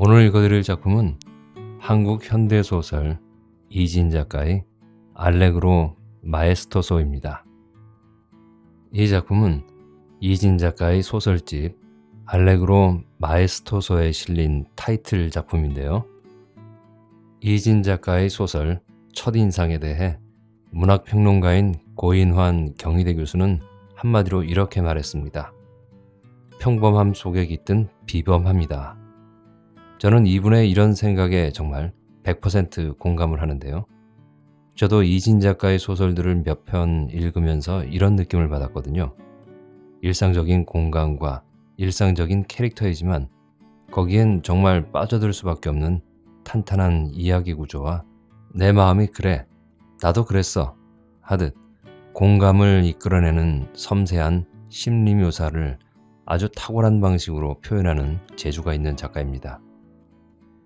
오늘 읽어드릴 작품은 한국 현대소설 이진 작가의 알레그로 마에스토소입니다. 이 작품은 이진 작가의 소설집 알레그로 마에스토소에 실린 타이틀 작품인데요. 이진 작가의 소설 첫인상에 대해 문학평론가인 고인환 경희대 교수는 한마디로 이렇게 말했습니다. 평범함 속에 깃든 비범함이다. 저는 이분의 이런 생각에 정말 100% 공감을 하는데요. 저도 이진 작가의 소설들을 몇 편 읽으면서 이런 느낌을 받았거든요. 일상적인 공간과 일상적인 캐릭터이지만 거기엔 정말 빠져들 수밖에 없는 탄탄한 이야기 구조와 내 마음이 그래, 나도 그랬어 하듯 공감을 이끌어내는 섬세한 심리 묘사를 아주 탁월한 방식으로 표현하는 재주가 있는 작가입니다.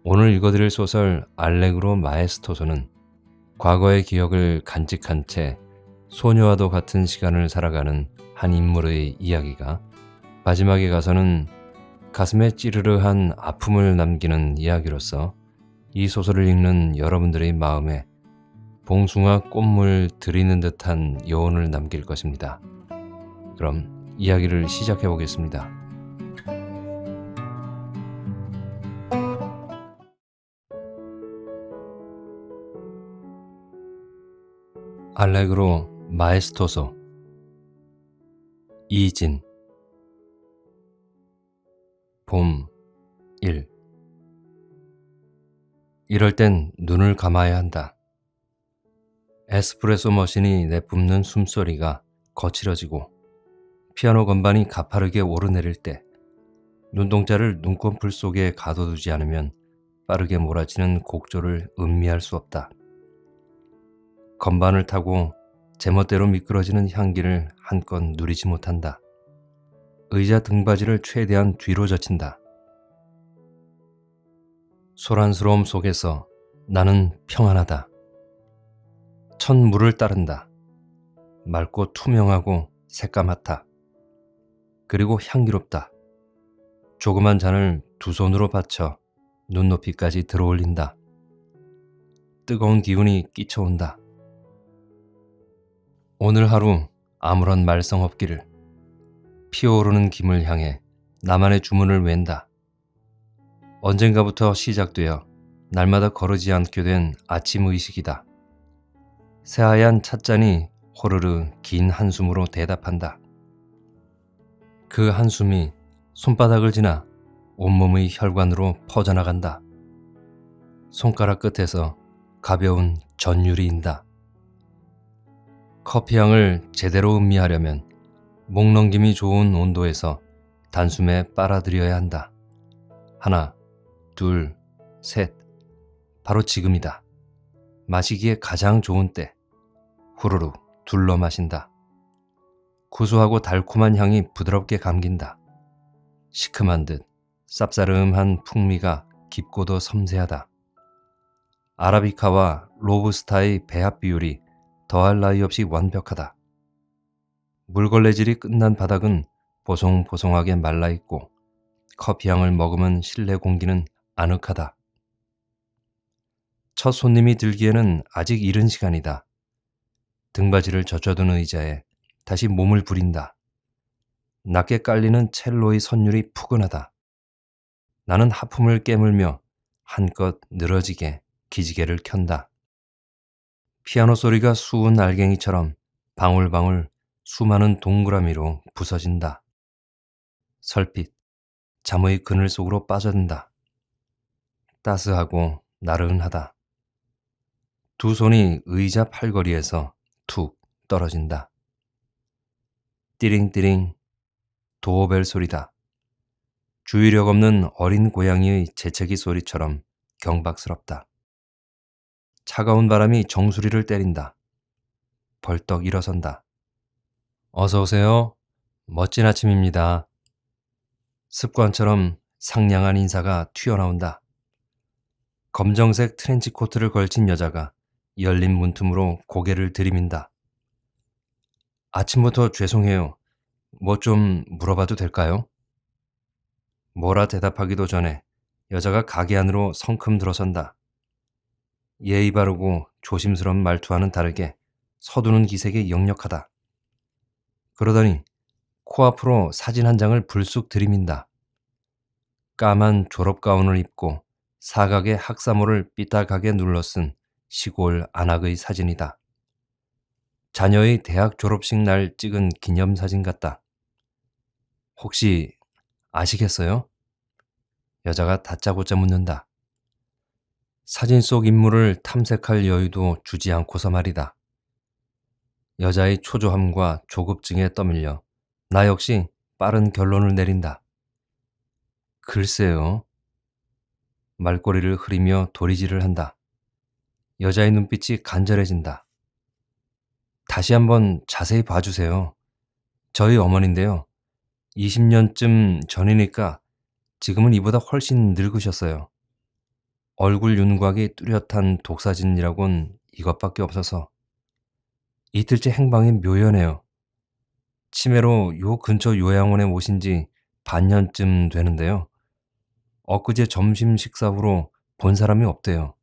오늘 읽어드릴 소설 알레그로 마에스토소는 과거의 기억을 간직한 채 소녀와도 같은 시간을 살아가는 한 인물의 이야기가 마지막에 가서는 가슴에 찌르르한 아픔을 남기는 이야기로서 이 소설을 읽는 여러분들의 마음에 봉숭아 꽃물 들이는 듯한 여운을 남길 것입니다. 그럼 이야기를 시작해 보겠습니다. 알레그로 마에스토소 이진 봄 1 이럴 땐 눈을 감아야 한다. 에스프레소 머신이 내뿜는 숨소리가 거칠어지고 피아노 건반이 가파르게 오르내릴 때 눈동자를 눈꺼풀 속에 가둬두지 않으면 빠르게 몰아치는 곡조를 음미할 수 없다. 건반을 타고 제멋대로 미끄러지는 향기를 한껏 누리지 못한다. 의자 등받이를 최대한 뒤로 젖힌다. 소란스러움 속에서 나는 평안하다. 첫 물을 따른다. 맑고 투명하고 새까맣다. 그리고 향기롭다. 조그만 잔을 두 손으로 받쳐 눈높이까지 들어올린다. 뜨거운 기운이 끼쳐온다. 오늘 하루 아무런 말썽 없기를. 피어오르는 김을 향해 나만의 주문을 웬다. 언젠가부터 시작되어 날마다 거르지 않게 된 아침 의식이다. 새하얀 찻잔이 호르르 긴 한숨으로 대답한다. 그 한숨이 손바닥을 지나 온몸의 혈관으로 퍼져나간다. 손가락 끝에서 가벼운 전율이 인다. 커피향을 제대로 음미하려면 목 넘김이 좋은 온도에서 단숨에 빨아들여야 한다. 하나, 둘, 셋. 바로 지금이다. 마시기에 가장 좋은 때. 후루룩 둘러 마신다. 구수하고 달콤한 향이 부드럽게 감긴다. 시큼한 듯 쌉싸름한 풍미가 깊고도 섬세하다. 아라비카와 로부스타의 배합 비율이 더할 나위 없이 완벽하다. 물걸레질이 끝난 바닥은 보송보송하게 말라있고 커피향을 머금은 실내 공기는 아늑하다. 첫 손님이 들기에는 아직 이른 시간이다. 등받이를 젖혀둔 의자에 다시 몸을 부린다. 낮게 깔리는 첼로의 선율이 푸근하다. 나는 하품을 깨물며 한껏 늘어지게 기지개를 켠다. 피아노 소리가 수은 알갱이처럼 방울방울 수많은 동그라미로 부서진다. 설핏 잠의 그늘 속으로 빠져든다. 따스하고 나른하다. 두 손이 의자 팔걸이에서 툭 떨어진다. 띠링띠링 도어벨 소리다. 주의력 없는 어린 고양이의 재채기 소리처럼 경박스럽다. 차가운 바람이 정수리를 때린다. 벌떡 일어선다. 어서 오세요. 멋진 아침입니다. 습관처럼 상냥한 인사가 튀어나온다. 검정색 트렌치 코트를 걸친 여자가 열린 문틈으로 고개를 들이민다. 아침부터 죄송해요. 뭐 좀 물어봐도 될까요? 뭐라 대답하기도 전에 여자가 가게 안으로 성큼 들어선다. 예의 바르고 조심스러운 말투와는 다르게 서두는 기색이 역력하다. 그러더니 코앞으로 사진 한 장을 불쑥 들이민다. 까만 졸업가운을 입고 사각의 학사모를 삐딱하게 눌러쓴 시골 안악의 사진이다. 자녀의 대학 졸업식 날 찍은 기념사진 같다. 혹시 아시겠어요? 여자가 다짜고짜 묻는다. 사진 속 인물을 탐색할 여유도 주지 않고서 말이다. 여자의 초조함과 조급증에 떠밀려 나 역시 빠른 결론을 내린다. 글쎄요. 말꼬리를 흐리며 도리질을 한다. 여자의 눈빛이 간절해진다. 다시 한번 자세히 봐주세요. 저희 어머니인데요. 20년쯤 전이니까 지금은 이보다 훨씬 늙으셨어요. 얼굴 윤곽이 뚜렷한 독사진이라곤 이것밖에 없어서 이틀째 행방이 묘연해요. 치매로 요 근처 요양원에 오신 지 반년쯤 되는데요. 엊그제 점심 식사 후로 본 사람이 없대요.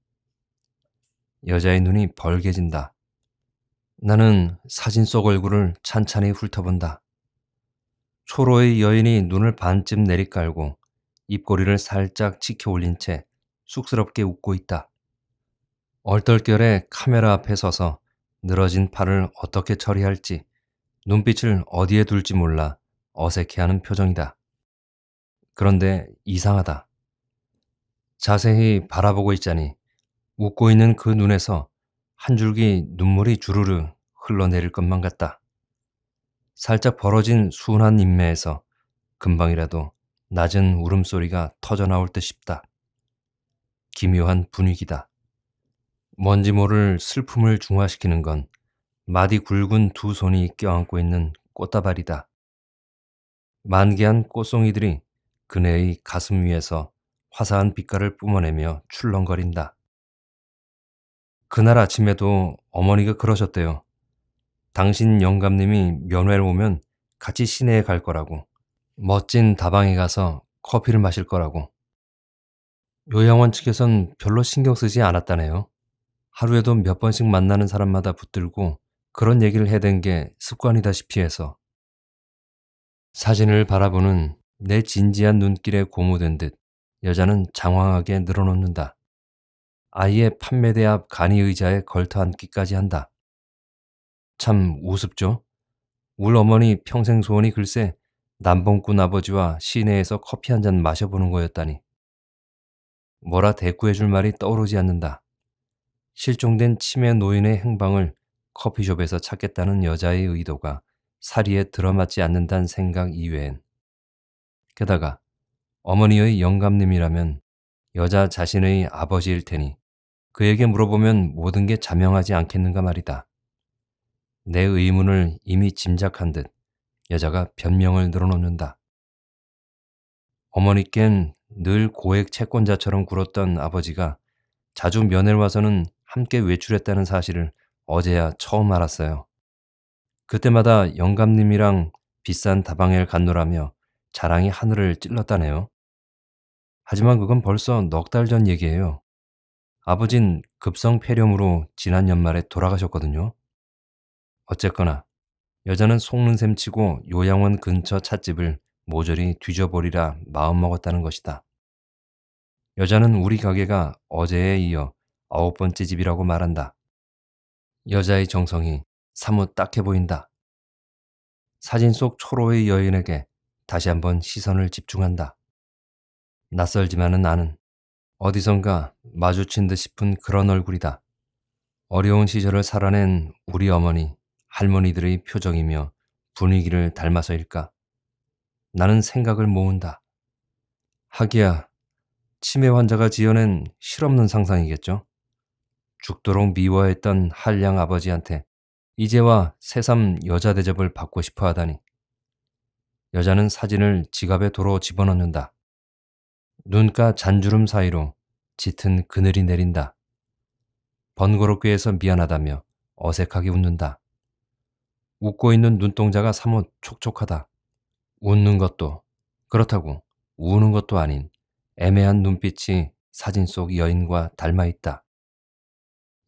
여자의 눈이 벌개진다. 나는 사진 속 얼굴을 찬찬히 훑어본다. 초로의 여인이 눈을 반쯤 내리깔고 입꼬리를 살짝 치켜 올린 채 쑥스럽게 웃고 있다. 얼떨결에 카메라 앞에 서서 늘어진 팔을 어떻게 처리할지 눈빛을 어디에 둘지 몰라 어색해하는 표정이다. 그런데 이상하다. 자세히 바라보고 있자니 웃고 있는 그 눈에서 한 줄기 눈물이 주르르 흘러내릴 것만 같다. 살짝 벌어진 순한 인매에서 금방이라도 낮은 울음소리가 터져나올 듯 싶다. 기묘한 분위기다. 뭔지 모를 슬픔을 중화시키는 건 마디 굵은 두 손이 껴안고 있는 꽃다발이다. 만개한 꽃송이들이 그네의 가슴 위에서 화사한 빛깔을 뿜어내며 출렁거린다. 그날 아침에도 어머니가 그러셨대요. 당신 영감님이 면회를 오면 같이 시내에 갈 거라고. 멋진 다방에 가서 커피를 마실 거라고. 요양원 측에선 별로 신경 쓰지 않았다네요. 하루에도 몇 번씩 만나는 사람마다 붙들고 그런 얘기를 해댄 게 습관이다시피 해서. 사진을 바라보는 내 진지한 눈길에 고무된 듯 여자는 장황하게 늘어놓는다. 아이의 판매대 앞 간이 의자에 걸터 앉기까지 한다. 참 우습죠? 울 어머니 평생 소원이 글쎄 남봉꾼 아버지와 시내에서 커피 한 잔 마셔보는 거였다니. 뭐라 대꾸해줄 말이 떠오르지 않는다. 실종된 치매 노인의 행방을 커피숍에서 찾겠다는 여자의 의도가 사리에 들어맞지 않는다는 생각 이외엔. 게다가 어머니의 영감님이라면 여자 자신의 아버지일 테니 그에게 물어보면 모든 게 자명하지 않겠는가 말이다. 내 의문을 이미 짐작한 듯 여자가 변명을 늘어놓는다. 어머니께는 늘 고액 채권자처럼 굴었던 아버지가 자주 면회를 와서는 함께 외출했다는 사실을 어제야 처음 알았어요. 그때마다 영감님이랑 비싼 다방을 갔노라며 자랑이 하늘을 찔렀다네요. 하지만 그건 벌써 넉 달 전 얘기예요. 아버진 급성 폐렴으로 지난 연말에 돌아가셨거든요. 어쨌거나 여자는 속는 셈 치고 요양원 근처 찻집을 모조리 뒤져보리라 마음먹었다는 것이다. 여자는 우리 가게가 어제에 이어 9번째 집이라고 말한다. 여자의 정성이 사뭇 딱해 보인다. 사진 속 초로의 여인에게 다시 한번 시선을 집중한다. 낯설지만은 나는 어디선가 마주친 듯 싶은 그런 얼굴이다. 어려운 시절을 살아낸 우리 어머니, 할머니들의 표정이며 분위기를 닮아서일까? 나는 생각을 모은다. 하기야 치매 환자가 지어낸 실없는 상상이겠죠? 죽도록 미워했던 한량 아버지한테 이제와 새삼 여자 대접을 받고 싶어 하다니. 여자는 사진을 지갑에 도로 집어넣는다. 눈가 잔주름 사이로 짙은 그늘이 내린다. 번거롭게 해서 미안하다며 어색하게 웃는다. 웃고 있는 눈동자가 사뭇 촉촉하다. 웃는 것도 그렇다고 우는 것도 아닌 애매한 눈빛이 사진 속 여인과 닮아 있다.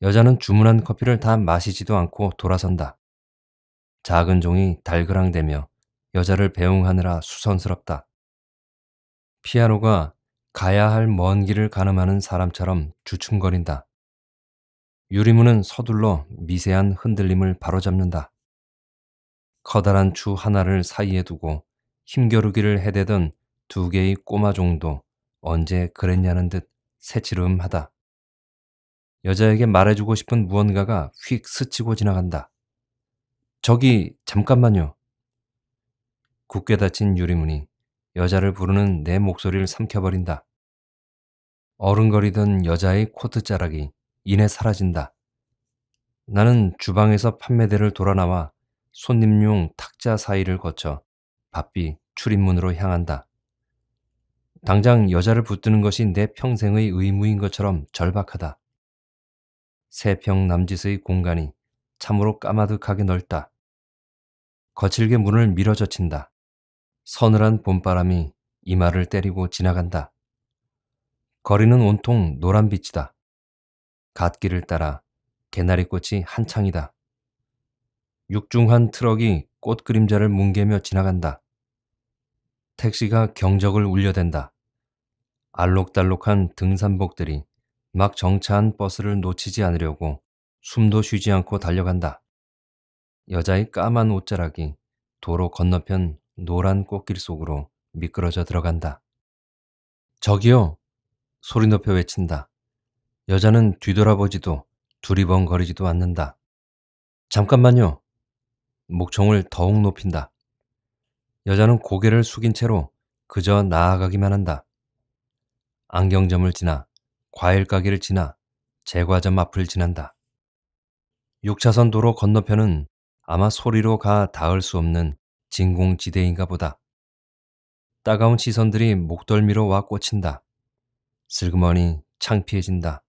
여자는 주문한 커피를 다 마시지도 않고 돌아선다. 작은 종이 달그랑대며 여자를 배웅하느라 수선스럽다. 피아노가 가야 할 먼 길을 가늠하는 사람처럼 주춤거린다. 유리문은 서둘러 미세한 흔들림을 바로잡는다. 커다란 추 하나를 사이에 두고 힘겨루기를 해대던 두 개의 꼬마 종도 언제 그랬냐는 듯 새치름하다. 여자에게 말해주고 싶은 무언가가 휙 스치고 지나간다. 저기 잠깐만요. 굳게 닫힌 유리문이 여자를 부르는 내 목소리를 삼켜버린다. 어른거리던 여자의 코트자락이 이내 사라진다. 나는 주방에서 판매대를 돌아 나와 손님용 탁자 사이를 거쳐 바삐 출입문으로 향한다. 당장 여자를 붙드는 것이 내 평생의 의무인 것처럼 절박하다. 세 평 남짓의 공간이 참으로 까마득하게 넓다. 거칠게 문을 밀어젖힌다. 서늘한 봄바람이 이마를 때리고 지나간다. 거리는 온통 노란빛이다. 갓길을 따라 개나리꽃이 한창이다. 육중한 트럭이 꽃 그림자를 뭉개며 지나간다. 택시가 경적을 울려댄다. 알록달록한 등산복들이 막 정차한 버스를 놓치지 않으려고 숨도 쉬지 않고 달려간다. 여자의 까만 옷자락이 도로 건너편 노란 꽃길 속으로 미끄러져 들어간다. 저기요! 소리 높여 외친다. 여자는 뒤돌아보지도 두리번거리지도 않는다. 잠깐만요. 목청을 더욱 높인다. 여자는 고개를 숙인 채로 그저 나아가기만 한다. 안경점을 지나 과일 가게를 지나 제과점 앞을 지난다. 6차선 도로 건너편은 아마 소리로 가 닿을 수 없는 진공지대인가 보다. 따가운 시선들이 목덜미로 와 꽂힌다. 슬그머니 창피해진다.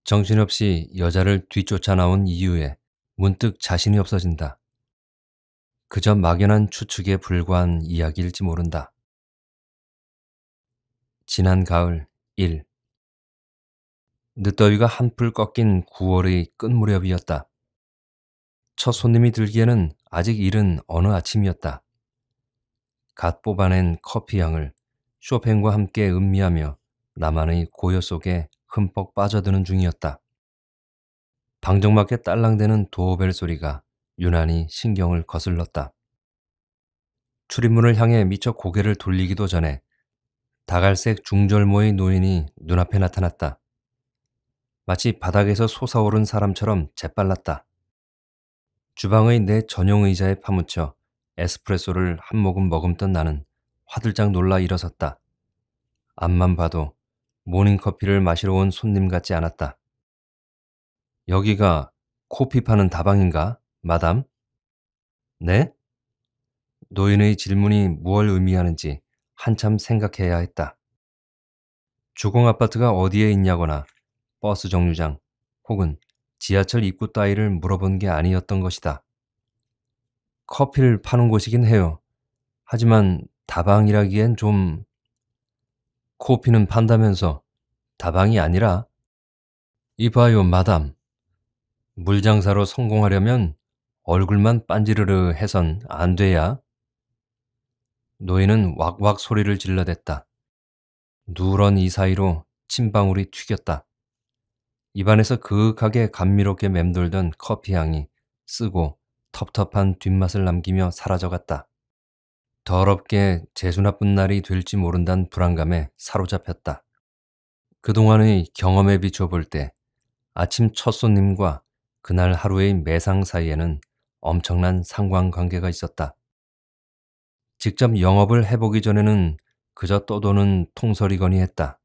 정신없이 여자를 뒤쫓아 나온 이유에 문득 자신이 없어진다. 그저 막연한 추측에 불과한 이야기일지 모른다. 지난 가을 1. 늦더위가 한풀 꺾인 9월의 끝 무렵이었다. 첫 손님이 들기에는 아직 이른 어느 아침이었다. 갓 뽑아낸 커피 향을 쇼팽과 함께 음미하며 나만의 고요 속에 흠뻑 빠져드는 중이었다. 방정맞게 딸랑대는 도어벨 소리가 유난히 신경을 거슬렀다. 출입문을 향해 미처 고개를 돌리기도 전에 다갈색 중절모의 노인이 눈앞에 나타났다. 마치 바닥에서 솟아오른 사람처럼 재빨랐다. 주방의 내 전용 의자에 파묻혀 에스프레소를 한 모금 머금던 나는 화들짝 놀라 일어섰다. 앞만 봐도 모닝커피를 마시러 온 손님 같지 않았다. 여기가 코피 파는 다방인가, 마담? 네? 노인의 질문이 무얼 의미하는지 한참 생각해야 했다. 주공 아파트가 어디에 있냐거나 버스 정류장 혹은 지하철 입구 따위를 물어본 게 아니었던 것이다. 커피를 파는 곳이긴 해요. 하지만 다방이라기엔 좀... 코피는 판다면서 다방이 아니라? 이봐요, 마담. 물장사로 성공하려면 얼굴만 빤지르르 해선 안 돼야. 노인은 왁왁 소리를 질러댔다. 누런 이 사이로 침방울이 튀겼다. 입안에서 그윽하게 감미롭게 맴돌던 커피향이 쓰고 텁텁한 뒷맛을 남기며 사라져갔다. 더럽게 재수 나쁜 날이 될지 모른다는 불안감에 사로잡혔다. 그동안의 경험에 비춰볼 때 아침 첫 손님과 그날 하루의 매상 사이에는 엄청난 상관관계가 있었다. 직접 영업을 해보기 전에는 그저 떠도는 통설이거니 했다.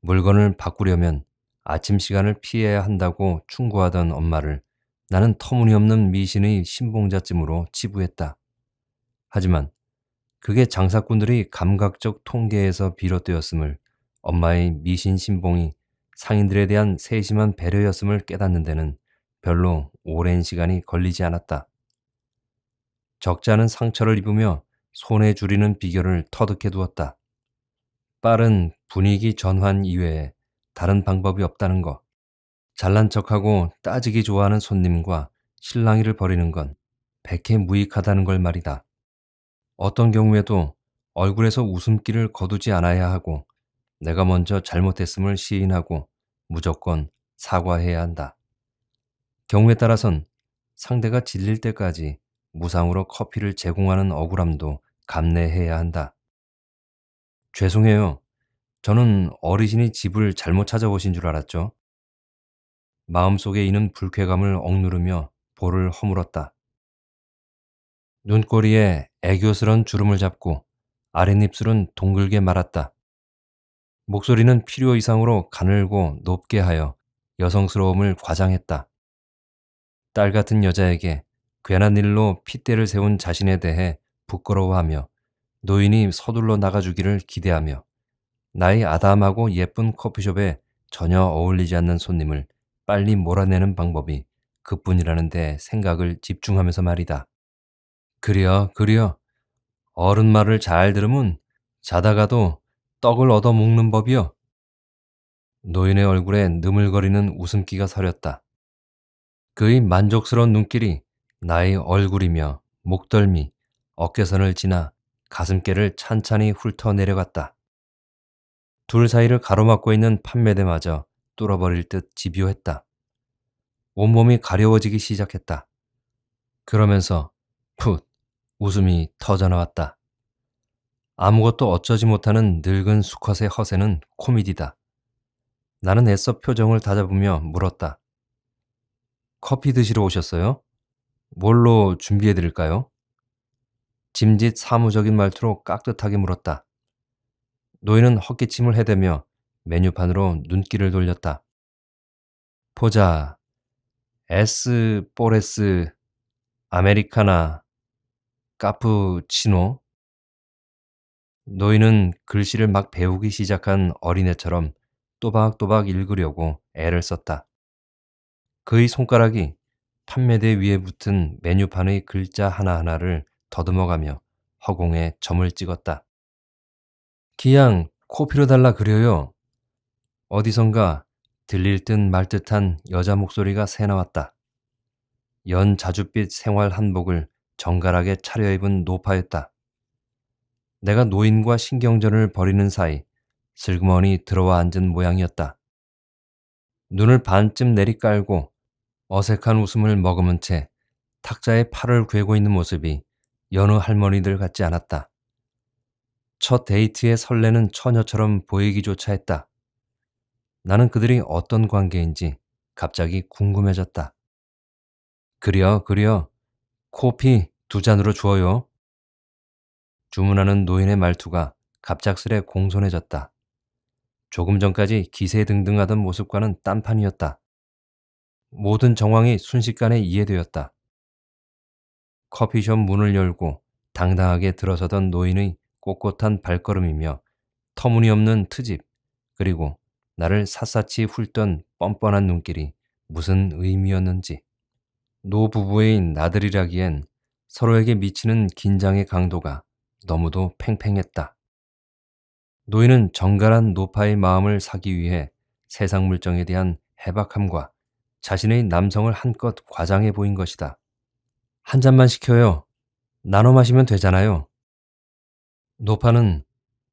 물건을 바꾸려면 아침 시간을 피해야 한다고 충고하던 엄마를 나는 터무니없는 미신의 신봉자쯤으로 치부했다. 하지만 그게 장사꾼들이 감각적 통계에서 비롯되었음을, 엄마의 미신 신봉이 상인들에 대한 세심한 배려였음을 깨닫는 데는 별로 오랜 시간이 걸리지 않았다. 적지 않은 상처를 입으며 손에 줄이는 비결을 터득해 두었다. 빠른 분위기 전환 이외에 다른 방법이 없다는 거. 잘난 척하고 따지기 좋아하는 손님과 실랑이를 벌이는 건 백해무익하다는 걸 말이다. 어떤 경우에도 얼굴에서 웃음기를 거두지 않아야 하고 내가 먼저 잘못했음을 시인하고 무조건 사과해야 한다. 경우에 따라선 상대가 질릴 때까지 무상으로 커피를 제공하는 억울함도 감내해야 한다. 죄송해요. 저는 어르신이 집을 잘못 찾아오신 줄 알았죠. 마음속에 있는 불쾌감을 억누르며 볼을 허물었다. 눈꼬리에 애교스런 주름을 잡고 아랫입술은 동글게 말았다. 목소리는 필요 이상으로 가늘고 높게 하여 여성스러움을 과장했다. 딸 같은 여자에게 괜한 일로 핏대를 세운 자신에 대해 부끄러워하며 노인이 서둘러 나가주기를 기대하며 나의 아담하고 예쁜 커피숍에 전혀 어울리지 않는 손님을 빨리 몰아내는 방법이 그뿐이라는 데 생각을 집중하면서 말이다. 그려. 어른 말을 잘 들으면 자다가도 떡을 얻어 먹는 법이여. 노인의 얼굴에 느물거리는 웃음기가 서렸다. 그의 만족스러운 눈길이 나의 얼굴이며 목덜미, 어깨선을 지나 가슴께를 찬찬히 훑어 내려갔다. 둘 사이를 가로막고 있는 판매대마저 뚫어버릴 듯 집요했다. 온몸이 가려워지기 시작했다. 그러면서 풋 웃음이 터져나왔다. 아무것도 어쩌지 못하는 늙은 수컷의 허세는 코미디다. 나는 애써 표정을 다잡으며 물었다. 커피 드시러 오셨어요? 뭘로 준비해드릴까요? 짐짓 사무적인 말투로 깍듯하게 물었다. 노인은 헛기침을 해대며 메뉴판으로 눈길을 돌렸다. 포자, 에스포레스, 아메리카나, 카푸치노. 노인은 글씨를 막 배우기 시작한 어린애처럼 또박또박 읽으려고 애를 썼다. 그의 손가락이 판매대 위에 붙은 메뉴판의 글자 하나하나를 더듬어가며 허공에 점을 찍었다. 기양 코피로 달라 그려요. 어디선가 들릴 듯 말 듯한 여자 목소리가 새나왔다. 연 자줏빛 생활 한복을 정갈하게 차려입은 노파였다. 내가 노인과 신경전을 벌이는 사이 슬그머니 들어와 앉은 모양이었다. 눈을 반쯤 내리깔고 어색한 웃음을 머금은 채 탁자에 팔을 괴고 있는 모습이 여느 할머니들 같지 않았다. 첫 데이트의 설레는 처녀처럼 보이기조차 했다. 나는 그들이 어떤 관계인지 갑자기 궁금해졌다. 그려. 코피 2잔으로 주어요. 주문하는 노인의 말투가 갑작스레 공손해졌다. 조금 전까지 기세등등하던 모습과는 딴판이었다. 모든 정황이 순식간에 이해되었다. 커피숍 문을 열고 당당하게 들어서던 노인의 꼿꼿한 발걸음이며 터무니없는 트집, 그리고 나를 샅샅이 훑던 뻔뻔한 눈길이 무슨 의미였는지. 노부부의 나들이라기엔 서로에게 미치는 긴장의 강도가 너무도 팽팽했다. 노인은 정갈한 노파의 마음을 사기 위해 세상 물정에 대한 해박함과 자신의 남성을 한껏 과장해 보인 것이다. 한 잔만 시켜요. 나눠 마시면 되잖아요. 노파는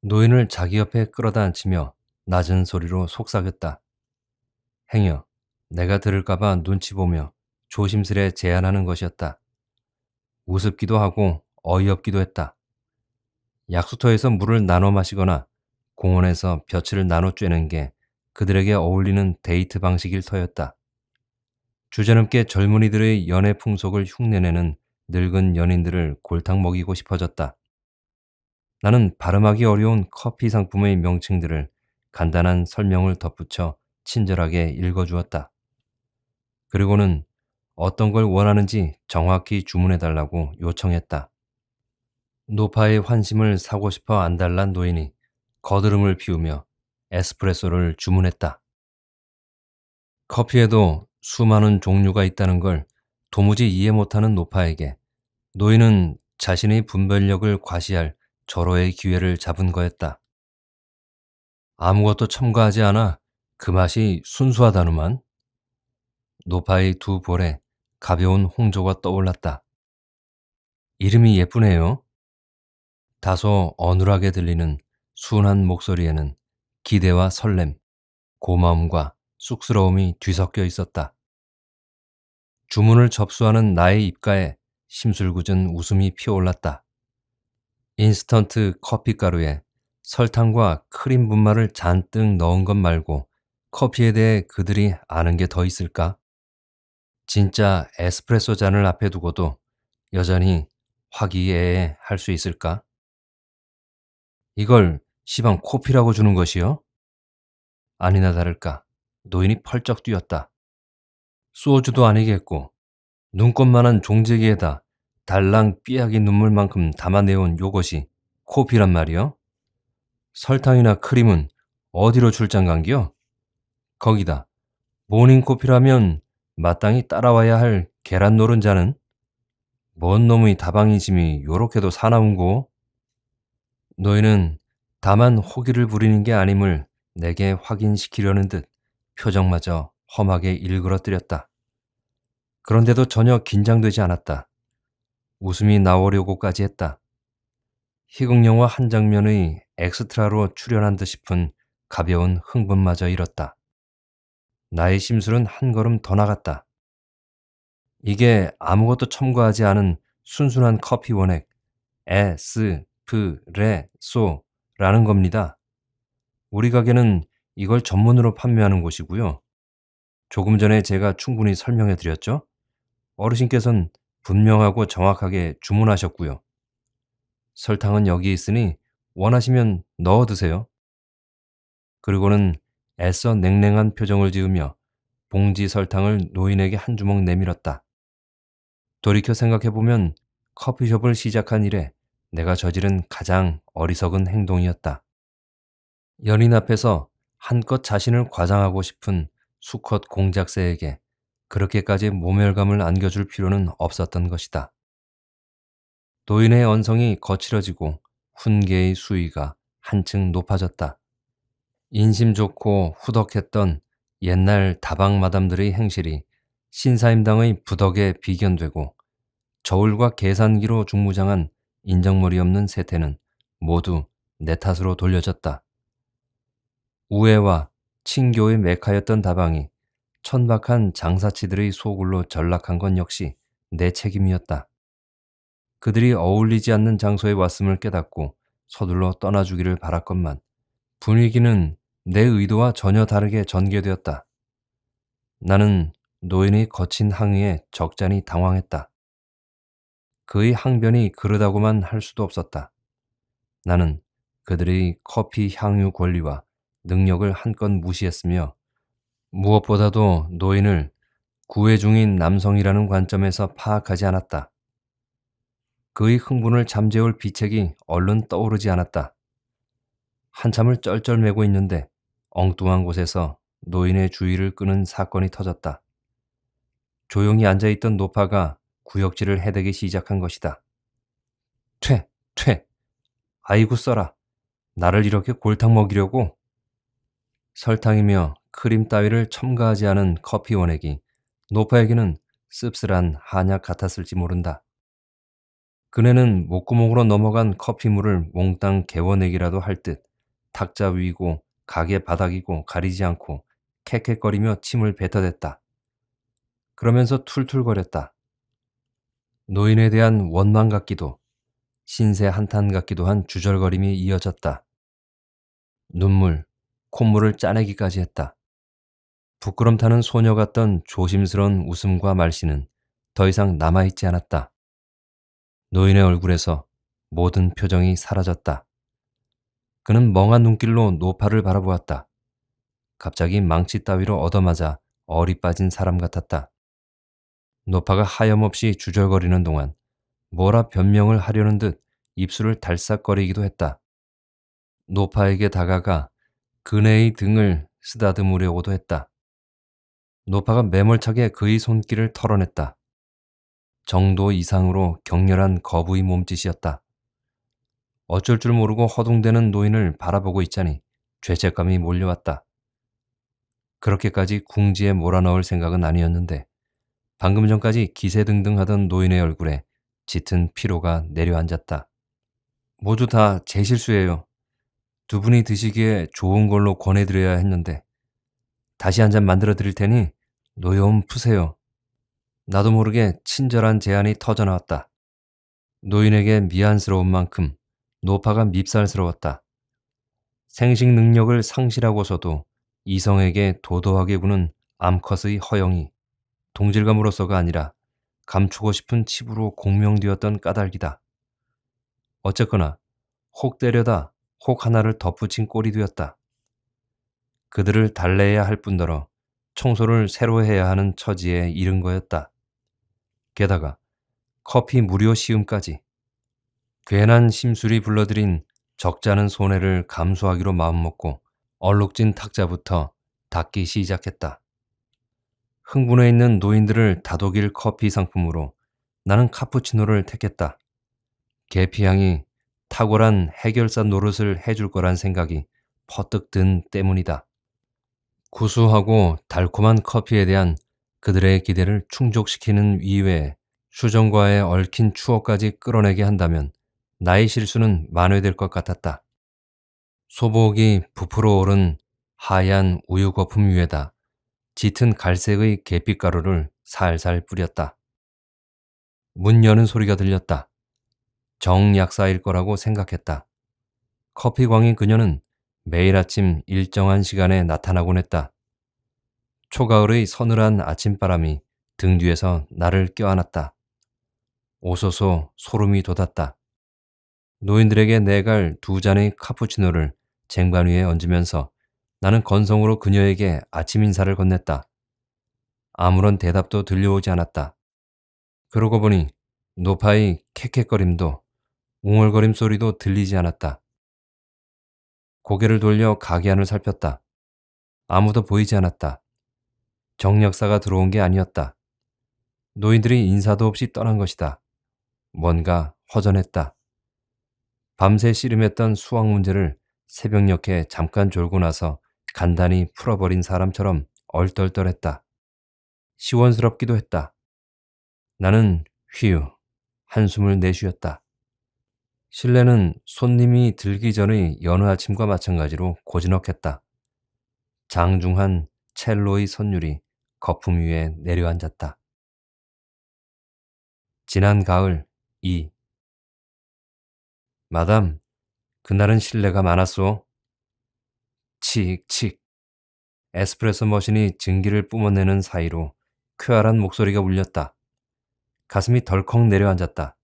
노인을 자기 옆에 끌어다 앉히며 낮은 소리로 속삭였다. 행여 내가 들을까봐 눈치 보며 조심스레 제안하는 것이었다. 우습기도 하고 어이없기도 했다. 약수터에서 물을 나눠 마시거나 공원에서 볕을 나눠 쬐는 게 그들에게 어울리는 데이트 방식일 터였다. 주저넘게 젊은이들의 연애 풍속을 흉내내는 늙은 연인들을 골탕 먹이고 싶어졌다. 나는 발음하기 어려운 커피 상품의 명칭들을 간단한 설명을 덧붙여 친절하게 읽어주었다. 그리고는 어떤 걸 원하는지 정확히 주문해달라고 요청했다. 노파의 환심을 사고 싶어 안달난 노인이 거드름을 피우며 에스프레소를 주문했다. 커피에도 수많은 종류가 있다는 걸 도무지 이해 못하는 노파에게 노인은 자신의 분별력을 과시할 절호의 기회를 잡은 거였다. 아무것도 첨가하지 않아 그 맛이 순수하다누만. 노파의 두 볼에 가벼운 홍조가 떠올랐다. 이름이 예쁘네요. 다소 어눌하게 들리는 순한 목소리에는 기대와 설렘, 고마움과 쑥스러움이 뒤섞여 있었다. 주문을 접수하는 나의 입가에 심술궂은 웃음이 피어올랐다. 인스턴트 커피 가루에 설탕과 크림 분말을 잔뜩 넣은 것 말고 커피에 대해 그들이 아는 게 더 있을까? 진짜 에스프레소 잔을 앞에 두고도 여전히 화기애애 할 수 있을까? 이걸 시방 코피라고 주는 것이요? 아니나 다를까 노인이 펄쩍 뛰었다. 소주도 아니겠고 눈꽃만한 종재기에다 달랑 삐약이 눈물만큼 담아내온 요것이 코피란 말이요? 설탕이나 크림은 어디로 출장 간겨? 거기다 모닝코피라면 마땅히 따라와야 할 계란 노른자는 뭔 놈의 다방이 짐이 요렇게도 사나운고? 너희는 다만 호기를 부리는 게 아님을 내게 확인시키려는 듯 표정마저 험하게 일그러뜨렸다. 그런데도 전혀 긴장되지 않았다. 웃음이 나오려고까지 했다. 희극영화 한 장면의 엑스트라로 출연한 듯 싶은 가벼운 흥분마저 잃었다. 나의 심술은 한 걸음 더 나갔다. 이게 아무것도 첨가하지 않은 순순한 커피 원액 에스프레소라는 겁니다. 우리 가게는 이걸 전문으로 판매하는 곳이고요. 조금 전에 제가 충분히 설명해 드렸죠? 어르신께서는 분명하고 정확하게 주문하셨고요. 설탕은 여기 있으니 원하시면 넣어 드세요. 그리고는 애써 냉랭한 표정을 지으며 봉지 설탕을 노인에게 한 주먹 내밀었다. 돌이켜 생각해보면 커피숍을 시작한 이래 내가 저지른 가장 어리석은 행동이었다. 연인 앞에서 한껏 자신을 과장하고 싶은 수컷 공작새에게 그렇게까지 모멸감을 안겨줄 필요는 없었던 것이다. 노인의 언성이 거칠어지고 훈계의 수위가 한층 높아졌다. 인심 좋고 후덕했던 옛날 다방 마담들의 행실이 신사임당의 부덕에 비견되고 저울과 계산기로 중무장한 인정머리 없는 세태는 모두 내 탓으로 돌려졌다. 우애와 친교의 메카였던 다방이 천박한 장사치들의 소굴로 전락한 건 역시 내 책임이었다. 그들이 어울리지 않는 장소에 왔음을 깨닫고 서둘러 떠나주기를 바랐건만 분위기는 내 의도와 전혀 다르게 전개되었다. 나는 노인의 거친 항의에 적잖이 당황했다. 그의 항변이 그러다고만 할 수도 없었다. 나는 그들의 커피 향유 권리와 능력을 한껏 무시했으며 무엇보다도 노인을 구애 중인 남성이라는 관점에서 파악하지 않았다. 그의 흥분을 잠재울 비책이 얼른 떠오르지 않았다. 한참을 쩔쩔매고 있는데 엉뚱한 곳에서 노인의 주의를 끄는 사건이 터졌다. 조용히 앉아있던 노파가 구역질을 해대기 시작한 것이다. 퇴! 퇴! 아이고 써라! 나를 이렇게 골탕 먹이려고? 설탕이며 크림 따위를 첨가하지 않은 커피 원액이 노파에게는 씁쓸한 한약 같았을지 모른다. 그네는 목구멍으로 넘어간 커피물을 몽땅 개워내기라도 할 듯 탁자 위고 가게 바닥이고 가리지 않고 캑캑거리며 침을 뱉어댔다. 그러면서 툴툴거렸다. 노인에 대한 원망 같기도 신세 한탄 같기도 한 주절거림이 이어졌다. 눈물, 콧물을 짜내기까지 했다. 부끄럼 타는 소녀 같던 조심스러운 웃음과 말씨는 더 이상 남아있지 않았다. 노인의 얼굴에서 모든 표정이 사라졌다. 그는 멍한 눈길로 노파를 바라보았다. 갑자기 망치 따위로 얻어맞아 얼이 빠진 사람 같았다. 노파가 하염없이 주절거리는 동안 뭐라 변명을 하려는 듯 입술을 달싹거리기도 했다. 노파에게 다가가 그네의 등을 쓰다듬으려고도 했다. 노파가 매몰차게 그의 손길을 털어냈다. 정도 이상으로 격렬한 거부의 몸짓이었다. 어쩔 줄 모르고 허둥대는 노인을 바라보고 있자니 죄책감이 몰려왔다. 그렇게까지 궁지에 몰아넣을 생각은 아니었는데 방금 전까지 기세등등하던 노인의 얼굴에 짙은 피로가 내려앉았다. 모두 다 제 실수예요. 두 분이 드시기에 좋은 걸로 권해드려야 했는데 다시 한 잔 만들어 드릴 테니 노여움 푸세요. 나도 모르게 친절한 제안이 터져나왔다. 노인에게 미안스러운 만큼 노파가 밉살스러웠다. 생식 능력을 상실하고서도 이성에게 도도하게 구는 암컷의 허영이 동질감으로서가 아니라 감추고 싶은 칩으로 공명되었던 까닭이다. 어쨌거나 혹 때려다 혹 하나를 덧붙인 꼴이 되었다. 그들을 달래야 할 뿐더러 청소를 새로 해야 하는 처지에 이른 거였다. 게다가 커피 무료 시음까지. 괜한 심술이 불러들인 적잖은 손해를 감수하기로 마음먹고 얼룩진 탁자부터 닦기 시작했다. 흥분해 있는 노인들을 다독일 커피 상품으로 나는 카푸치노를 택했다. 계피향이 탁월한 해결사 노릇을 해줄 거란 생각이 퍼뜩 든 때문이다. 구수하고 달콤한 커피에 대한 그들의 기대를 충족시키는 이외에 수정과의 얽힌 추억까지 끌어내게 한다면 나의 실수는 만회될 것 같았다. 소복이 부풀어 오른 하얀 우유 거품 위에다 짙은 갈색의 계피가루를 살살 뿌렸다. 문 여는 소리가 들렸다. 정 약사일 거라고 생각했다. 커피광인 그녀는 매일 아침 일정한 시간에 나타나곤 했다. 초가을의 서늘한 아침바람이 등 뒤에서 나를 껴안았다. 오소소 소름이 돋았다. 노인들에게 내갈 두 잔의 카푸치노를 쟁반 위에 얹으면서 나는 건성으로 그녀에게 아침 인사를 건넸다. 아무런 대답도 들려오지 않았다. 그러고 보니 노파의 캑캑거림도 웅얼거림 소리도 들리지 않았다. 고개를 돌려 가게 안을 살폈다. 아무도 보이지 않았다. 정역사가 들어온 게 아니었다. 노인들이 인사도 없이 떠난 것이다. 뭔가 허전했다. 밤새 씨름했던 수학 문제를 새벽녘에 잠깐 졸고 나서 간단히 풀어버린 사람처럼 얼떨떨했다. 시원스럽기도 했다. 나는 휴 한숨을 내쉬었다. 실내는 손님이 들기 전의 여느 아침과 마찬가지로 고즈넉했다. 장중한 첼로의 선율이 거품 위에 내려앉았다. 지난 가을 2. 마담, 그날은 실례가 많았소. 칙칙. 에스프레소 머신이 증기를 뿜어내는 사이로 쾌활한 목소리가 울렸다. 가슴이 덜컥 내려앉았다.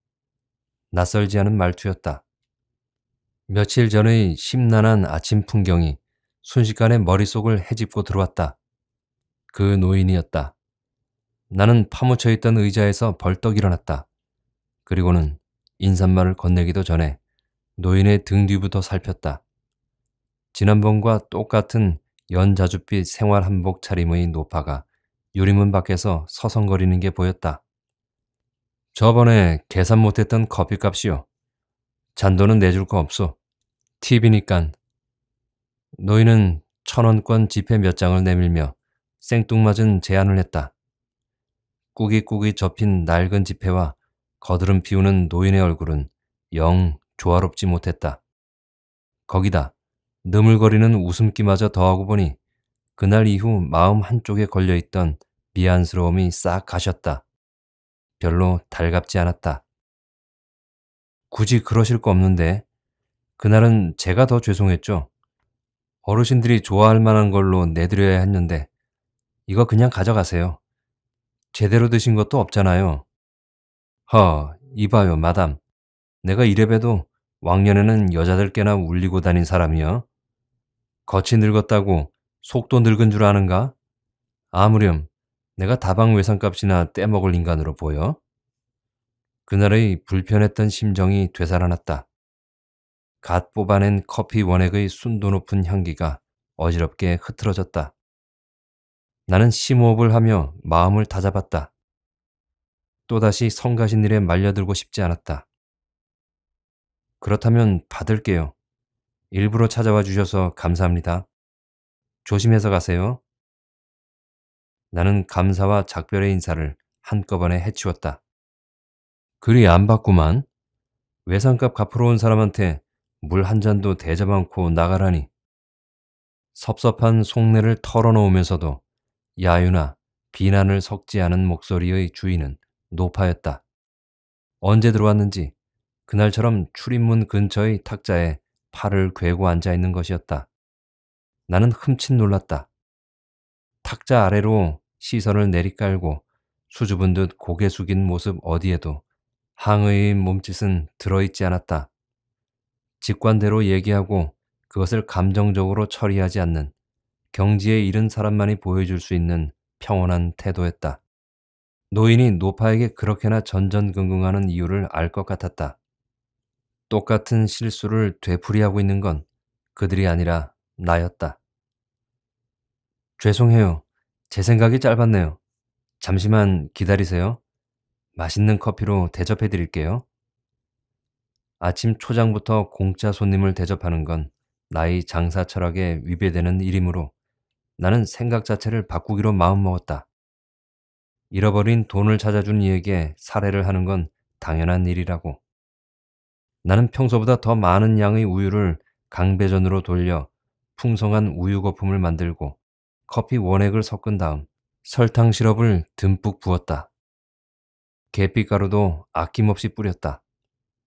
낯설지 않은 말투였다. 며칠 전의 심란한 아침 풍경이 순식간에 머릿속을 헤집고 들어왔다. 그 노인이었다. 나는 파묻혀 있던 의자에서 벌떡 일어났다. 그리고는 인사말을 건네기도 전에 노인의 등 뒤부터 살폈다. 지난번과 똑같은 연자줏빛 생활 한복 차림의 노파가 유리문 밖에서 서성거리는 게 보였다. 저번에 계산 못했던 커피값이요. 잔돈은 내줄 거 없소. 팁이니깐. 노인은 1,000원권 지폐 몇 장을 내밀며 생뚱맞은 제안을 했다. 꾸깃꾸깃 접힌 낡은 지폐와 거드름 피우는 노인의 얼굴은 영 조화롭지 못했다. 거기다 느물거리는 웃음기마저 더하고 보니 그날 이후 마음 한쪽에 걸려있던 미안스러움이 싹 가셨다. 별로 달갑지 않았다. 굳이 그러실 거 없는데 그날은 제가 더 죄송했죠. 어르신들이 좋아할 만한 걸로 내드려야 했는데 이거 그냥 가져가세요. 제대로 드신 것도 없잖아요. 이봐요 마담. 내가 이래봬도 왕년에는 여자들께나 울리고 다닌 사람이여. 겉이 늙었다고 속도 늙은 줄 아는가? 아무렴 내가 다방 외상값이나 떼먹을 인간으로 보여? 그날의 불편했던 심정이 되살아났다. 갓 뽑아낸 커피 원액의 순도 높은 향기가 어지럽게 흐트러졌다. 나는 심호흡을 하며 마음을 다잡았다. 또다시 성가신 일에 말려들고 싶지 않았다. 그렇다면 받을게요. 일부러 찾아와 주셔서 감사합니다. 조심해서 가세요. 나는 감사와 작별의 인사를 한꺼번에 해치웠다. 그리 안 받구만. 외상값 갚으러 온 사람한테 물 한 잔도 대접 않고 나가라니. 섭섭한 속내를 털어놓으면서도 야유나 비난을 섞지 않은 목소리의 주인은 노파였다. 언제 들어왔는지 그날처럼 출입문 근처의 탁자에 팔을 괴고 앉아 있는 것이었다. 나는 흠칫 놀랐다. 탁자 아래로 시선을 내리깔고 수줍은 듯 고개 숙인 모습 어디에도 항의의 몸짓은 들어있지 않았다. 직관대로 얘기하고 그것을 감정적으로 처리하지 않는 경지에 이른 사람만이 보여줄 수 있는 평온한 태도였다. 노인이 노파에게 그렇게나 전전긍긍하는 이유를 알 것 같았다. 똑같은 실수를 되풀이하고 있는 건 그들이 아니라 나였다. 죄송해요. 제 생각이 짧았네요. 잠시만 기다리세요. 맛있는 커피로 대접해 드릴게요. 아침 초장부터 공짜 손님을 대접하는 건 나의 장사 철학에 위배되는 일이므로 나는 생각 자체를 바꾸기로 마음먹었다. 잃어버린 돈을 찾아준 이에게 사례를 하는 건 당연한 일이라고. 나는 평소보다 더 많은 양의 우유를 강배전으로 돌려 풍성한 우유 거품을 만들고 커피 원액을 섞은 다음 설탕 시럽을 듬뿍 부었다. 계피가루도 아낌없이 뿌렸다.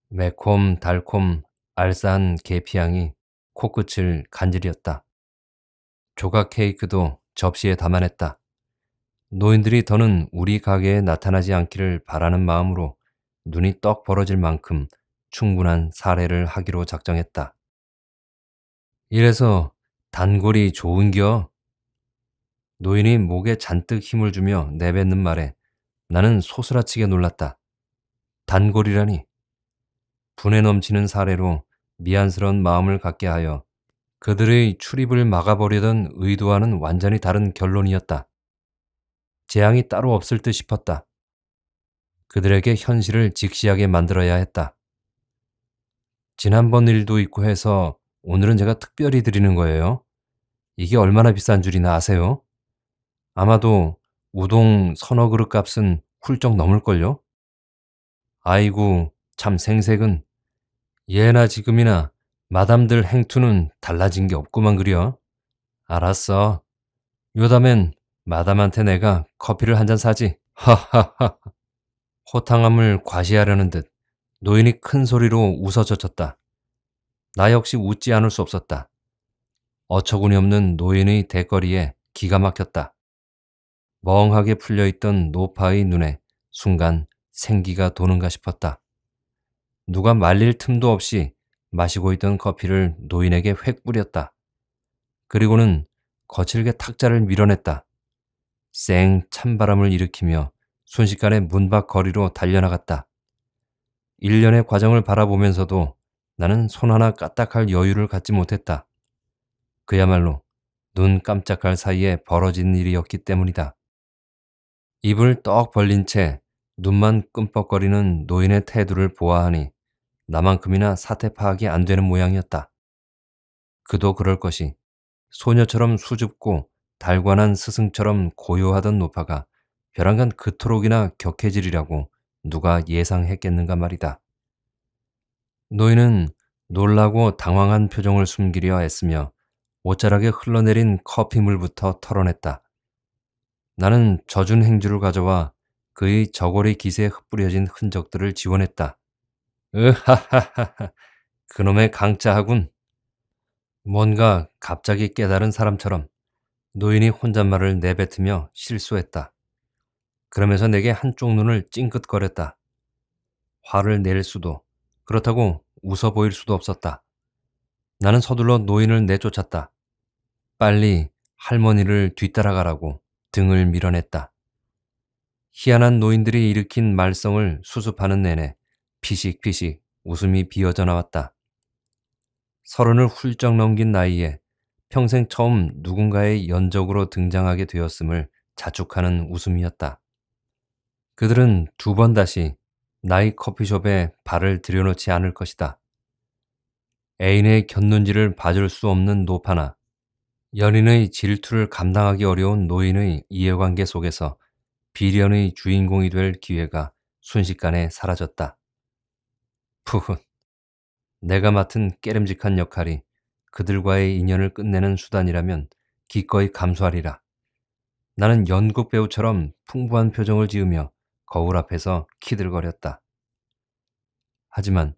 매콤 달콤 알싸한 계피향이 코끝을 간지렸다. 조각 케이크도 접시에 담아냈다. 노인들이 더는 우리 가게에 나타나지 않기를 바라는 마음으로 눈이 떡 벌어질 만큼 충분한 사례를 하기로 작정했다. 이래서 단골이 좋은겨? 노인이 목에 잔뜩 힘을 주며 내뱉는 말에 나는 소스라치게 놀랐다. 단골이라니. 분에 넘치는 사례로 미안스러운 마음을 갖게 하여 그들의 출입을 막아보려던 의도와는 완전히 다른 결론이었다. 재앙이 따로 없을 듯 싶었다. 그들에게 현실을 직시하게 만들어야 했다. 지난번 일도 있고 해서 오늘은 제가 특별히 드리는 거예요. 이게 얼마나 비싼 줄이나 아세요? 아마도 우동 서너 그릇 값은 훌쩍 넘을걸요? 아이고, 참 생색은. 예나 지금이나 마담들 행투는 달라진 게 없구만 그려. 알았어. 요담엔 마담한테 내가 커피를 한 잔 사지. 하하하. 호탕함을 과시하려는 듯 노인이 큰 소리로 웃어젖혔다. 나 역시 웃지 않을 수 없었다. 어처구니 없는 노인의 대거리에 기가 막혔다. 멍하게 풀려있던 노파의 눈에 순간 생기가 도는가 싶었다. 누가 말릴 틈도 없이 마시고 있던 커피를 노인에게 획 뿌렸다. 그리고는 거칠게 탁자를 밀어냈다. 쌩 찬바람을 일으키며 순식간에 문 밖 거리로 달려나갔다. 일련의 과정을 바라보면서도 나는 손 하나 까딱할 여유를 갖지 못했다. 그야말로 눈 깜짝할 사이에 벌어진 일이었기 때문이다. 입을 떡 벌린 채 눈만 끔뻑거리는 노인의 태도를 보아하니 나만큼이나 사태 파악이 안 되는 모양이었다. 그도 그럴 것이 소녀처럼 수줍고 달관한 스승처럼 고요하던 노파가 벼랑간 그토록이나 격해지리라고 누가 예상했겠는가 말이다. 노인은 놀라고 당황한 표정을 숨기려 애쓰며 옷자락에 흘러내린 커피물부터 털어냈다. 나는 젖은 행주를 가져와 그의 저고리 깃에 흩뿌려진 흔적들을 지워냈다. 으하하하하, 그놈의 강짜하군. 뭔가 갑자기 깨달은 사람처럼 노인이 혼잣말을 내뱉으며 실수했다. 그러면서 내게 한쪽 눈을 찡긋거렸다. 화를 낼 수도, 그렇다고 웃어 보일 수도 없었다. 나는 서둘러 노인을 내쫓았다. 빨리 할머니를 뒤따라가라고 등을 밀어냈다. 희한한 노인들이 일으킨 말썽을 수습하는 내내 피식피식 웃음이 비어져 나왔다. 서른을 훌쩍 넘긴 나이에 평생 처음 누군가의 연적으로 등장하게 되었음을 자축하는 웃음이었다. 그들은 두 번 다시 나의 커피숍에 발을 들여놓지 않을 것이다. 애인의 곁눈질을 봐줄 수 없는 노파나 연인의 질투를 감당하기 어려운 노인의 이해관계 속에서 비련의 주인공이 될 기회가 순식간에 사라졌다. 푸흐, 내가 맡은 깨름직한 역할이 그들과의 인연을 끝내는 수단이라면 기꺼이 감수하리라. 나는 연극 배우처럼 풍부한 표정을 지으며 거울 앞에서 키들거렸다. 하지만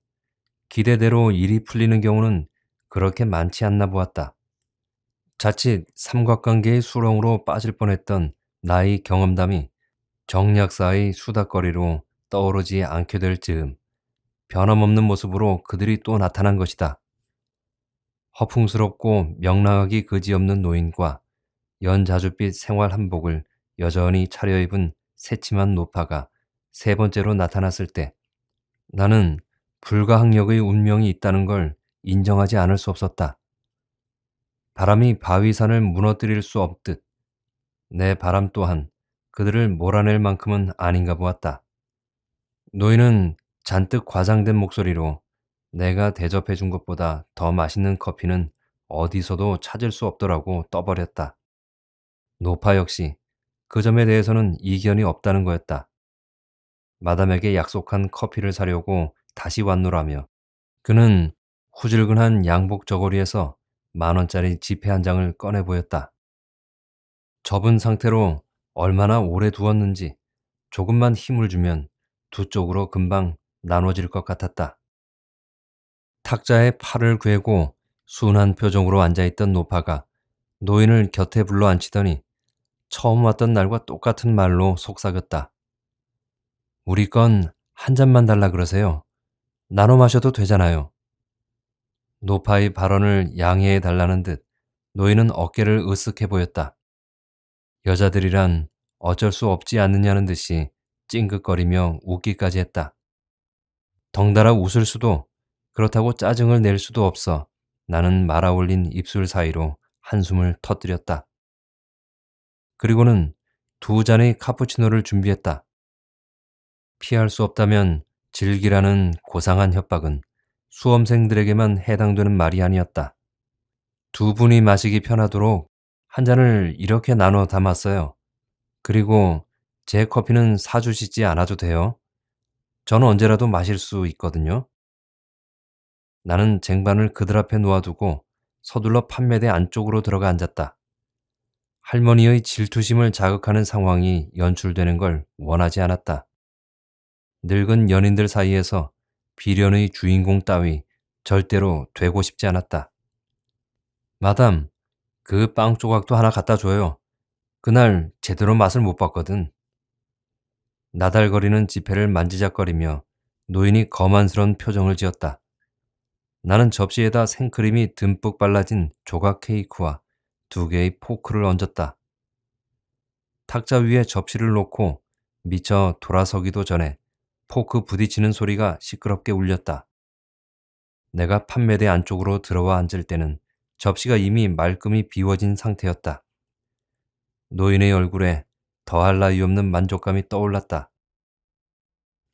기대대로 일이 풀리는 경우는 그렇게 많지 않나 보았다. 자칫 삼각관계의 수렁으로 빠질 뻔했던 나의 경험담이 정약사의 수다거리로 떠오르지 않게 될 즈음 변함없는 모습으로 그들이 또 나타난 것이다. 허풍스럽고 명랑하기 그지없는 노인과 연자줏빛 생활 한복을 여전히 차려입은 새침한 노파가 세 번째로 나타났을 때 나는 불가항력의 운명이 있다는 걸 인정하지 않을 수 없었다. 바람이 바위산을 무너뜨릴 수 없듯 내 바람 또한 그들을 몰아낼 만큼은 아닌가 보았다. 노인은 잔뜩 과장된 목소리로 내가 대접해 준 것보다 더 맛있는 커피는 어디서도 찾을 수 없더라고 떠버렸다. 노파 역시 그 점에 대해서는 이견이 없다는 거였다. 마담에게 약속한 커피를 사려고 다시 왔노라며 그는 후줄근한 양복 저고리에서 10,000원짜리 지폐 한 장을 꺼내 보였다. 접은 상태로 얼마나 오래 두었는지 조금만 힘을 주면 두 쪽으로 금방 나눠질 것 같았다. 탁자에 팔을 괴고 순한 표정으로 앉아있던 노파가 노인을 곁에 불러 앉히더니 처음 왔던 날과 똑같은 말로 속삭였다. 우리 건 한 잔만 달라 그러세요. 나눠 마셔도 되잖아요. 노파의 발언을 양해해 달라는 듯 노인은 어깨를 으쓱해 보였다. 여자들이란 어쩔 수 없지 않느냐는 듯이 찡긋거리며 웃기까지 했다. 덩달아 웃을 수도 그렇다고 짜증을 낼 수도 없어 나는 말아올린 입술 사이로 한숨을 터뜨렸다. 그리고는 두 잔의 카푸치노를 준비했다. 피할 수 없다면 즐기라는 고상한 협박은 수험생들에게만 해당되는 말이 아니었다. 두 분이 마시기 편하도록 한 잔을 이렇게 나눠 담았어요. 그리고 제 커피는 사주시지 않아도 돼요. 저는 언제라도 마실 수 있거든요. 나는 쟁반을 그들 앞에 놓아두고 서둘러 판매대 안쪽으로 들어가 앉았다. 할머니의 질투심을 자극하는 상황이 연출되는 걸 원하지 않았다. 늙은 연인들 사이에서 비련의 주인공 따위 절대로 되고 싶지 않았다. 마담, 그 빵 조각도 하나 갖다 줘요. 그날 제대로 맛을 못 봤거든. 나달거리는 지폐를 만지작거리며 노인이 거만스런 표정을 지었다. 나는 접시에다 생크림이 듬뿍 발라진 조각 케이크와 2개의 포크를 얹었다. 탁자 위에 접시를 놓고 미처 돌아서기도 전에 포크 부딪히는 소리가 시끄럽게 울렸다. 내가 판매대 안쪽으로 들어와 앉을 때는 접시가 이미 말끔히 비워진 상태였다. 노인의 얼굴에 더할 나위 없는 만족감이 떠올랐다.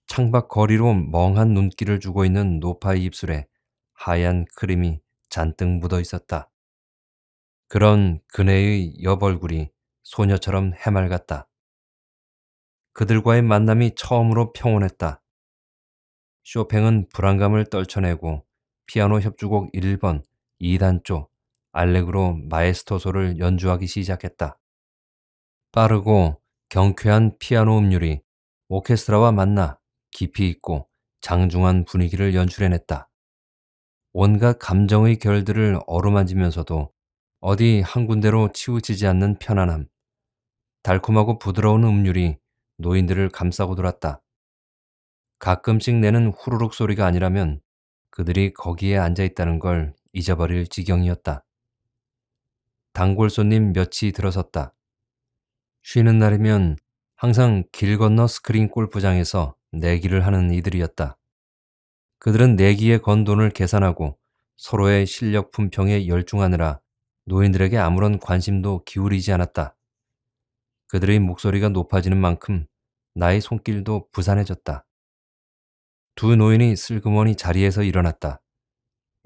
창밖 거리로 멍한 눈길을 주고 있는 노파의 입술에 하얀 크림이 잔뜩 묻어 있었다. 그런 그네의 옆 얼굴이 소녀처럼 해맑았다. 그들과의 만남이 처음으로 평온했다. 쇼팽은 불안감을 떨쳐내고 피아노 협주곡 1번 2단조 알레그로 마에스토소를 연주하기 시작했다. 빠르고 경쾌한 피아노 음률이 오케스트라와 만나 깊이 있고 장중한 분위기를 연출해냈다. 온갖 감정의 결들을 어루만지면서도 어디 한 군데로 치우치지 않는 편안함, 달콤하고 부드러운 음률이 노인들을 감싸고 돌았다. 가끔씩 내는 후루룩 소리가 아니라면 그들이 거기에 앉아있다는 걸 잊어버릴 지경이었다. 단골 손님 몇이 들어섰다. 쉬는 날이면 항상 길 건너 스크린 골프장에서 내기를 하는 이들이었다. 그들은 내기에 건 돈을 계산하고 서로의 실력 품평에 열중하느라 노인들에게 아무런 관심도 기울이지 않았다. 그들의 목소리가 높아지는 만큼 나의 손길도 부산해졌다. 두 노인이 슬그머니 자리에서 일어났다.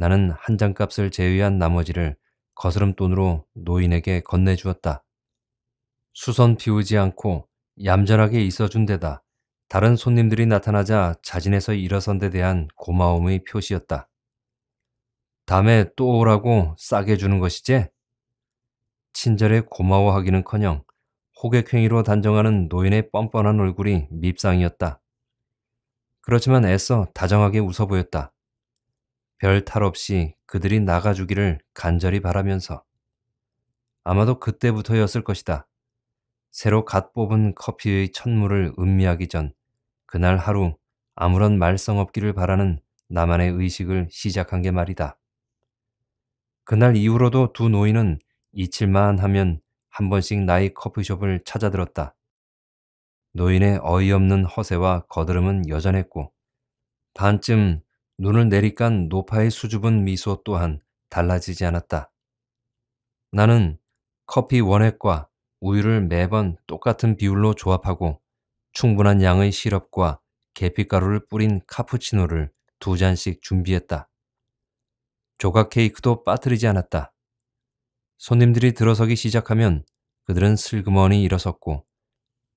나는 한 잔값을 제외한 나머지를 거스름돈으로 노인에게 건네주었다. 수선 피우지 않고 얌전하게 있어준 데다 다른 손님들이 나타나자 자진해서 일어선 데 대한 고마움의 표시였다. 다음에 또 오라고 싸게 주는 것이지? 친절에 고마워하기는커녕 호객행위로 단정하는 노인의 뻔뻔한 얼굴이 밉상이었다. 그렇지만 애써 다정하게 웃어 보였다. 별 탈 없이 그들이 나가주기를 간절히 바라면서. 아마도 그때부터였을 것이다. 새로 갓 뽑은 커피의 첫물을 음미하기 전 그날 하루 아무런 말썽 없기를 바라는 나만의 의식을 시작한 게 말이다. 그날 이후로도 두 노인은 잊힐만 하면 한 번씩 나의 커피숍을 찾아들었다. 노인의 어이없는 허세와 거드름은 여전했고 반쯤 눈을 내리깐 노파의 수줍은 미소 또한 달라지지 않았다. 나는 커피 원액과 우유를 매번 똑같은 비율로 조합하고 충분한 양의 시럽과 계피가루를 뿌린 카푸치노를 2잔씩 준비했다. 조각 케이크도 빠뜨리지 않았다. 손님들이 들어서기 시작하면 그들은 슬그머니 일어섰고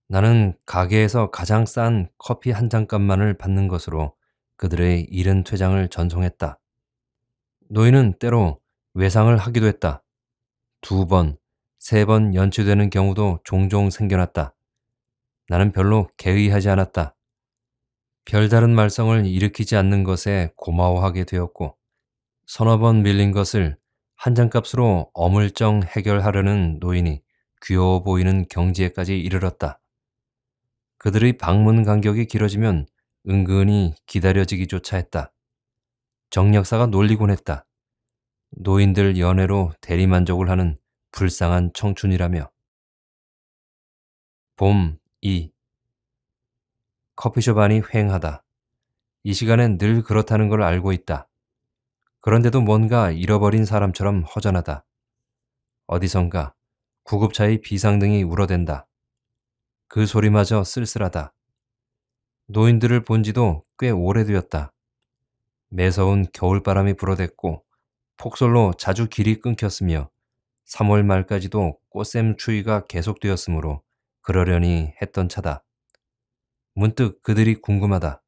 나는 가게에서 가장 싼 커피 한 잔값만을 받는 것으로 그들의 이른 퇴장을 전송했다. 노인은 때로 외상을 하기도 했다. 2번, 3번 연체되는 경우도 종종 생겨났다. 나는 별로 개의하지 않았다. 별다른 말썽을 일으키지 않는 것에 고마워하게 되었고 서너 번 밀린 것을 한 잔값으로 어물쩡 해결하려는 노인이 귀여워 보이는 경지에까지 이르렀다. 그들의 방문 간격이 길어지면 은근히 기다려지기조차 했다. 정력사가 놀리곤 했다. 노인들 연애로 대리만족을 하는 불쌍한 청춘이라며. 봄 2. 커피숍 안이 휑하다. 이 시간엔 늘 그렇다는 걸 알고 있다. 그런데도 뭔가 잃어버린 사람처럼 허전하다. 어디선가 구급차의 비상등이 울어댄다. 그 소리마저 쓸쓸하다. 노인들을 본 지도 꽤 오래되었다. 매서운 겨울바람이 불어댔고 폭설로 자주 길이 끊겼으며 3월 말까지도 꽃샘 추위가 계속되었으므로 그러려니 했던 차다. 문득 그들이 궁금하다.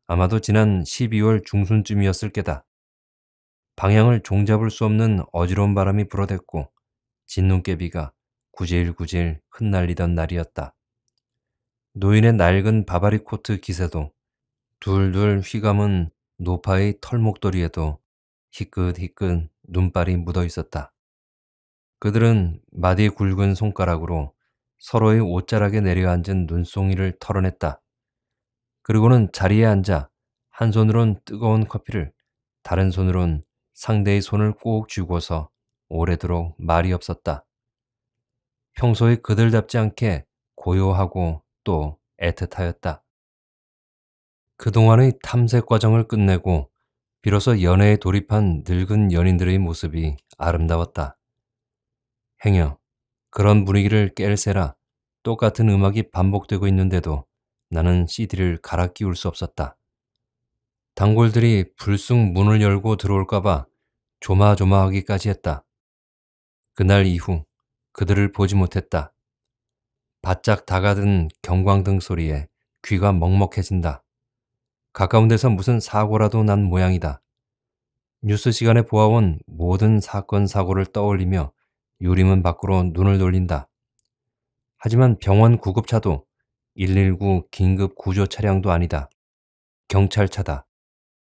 아마도 지난 12월 중순쯤이었을 게다. 방향을 종잡을 수 없는 어지러운 바람이 불어댔고 진눈깨비가 구질구질 흩날리던 날이었다. 노인의 낡은 바바리 코트 기세도 둘둘 휘감은 노파의 털목도리에도 희끗희끗 눈발이 묻어 있었다. 그들은 마디 굵은 손가락으로 서로의 옷자락에 내려앉은 눈송이를 털어냈다. 그리고는 자리에 앉아 한 손으론 뜨거운 커피를 다른 손으론 상대의 손을 꼭 쥐고서 오래도록 말이 없었다. 평소에 그들답지 않게 고요하고 또 애틋하였다. 그동안의 탐색 과정을 끝내고 비로소 연애에 돌입한 늙은 연인들의 모습이 아름다웠다. 행여 그런 분위기를 깰세라 똑같은 음악이 반복되고 있는데도 나는 CD를 갈아 끼울 수 없었다. 단골들이 불쑥 문을 열고 들어올까봐 조마조마하기까지 했다. 그날 이후 그들을 보지 못했다. 바짝 다가든 경광등 소리에 귀가 먹먹해진다. 가까운 데서 무슨 사고라도 난 모양이다. 뉴스 시간에 보아온 모든 사건 사고를 떠올리며 유리문 밖으로 눈을 돌린다. 하지만 병원 구급차도 119 긴급 구조 차량도 아니다. 경찰차다.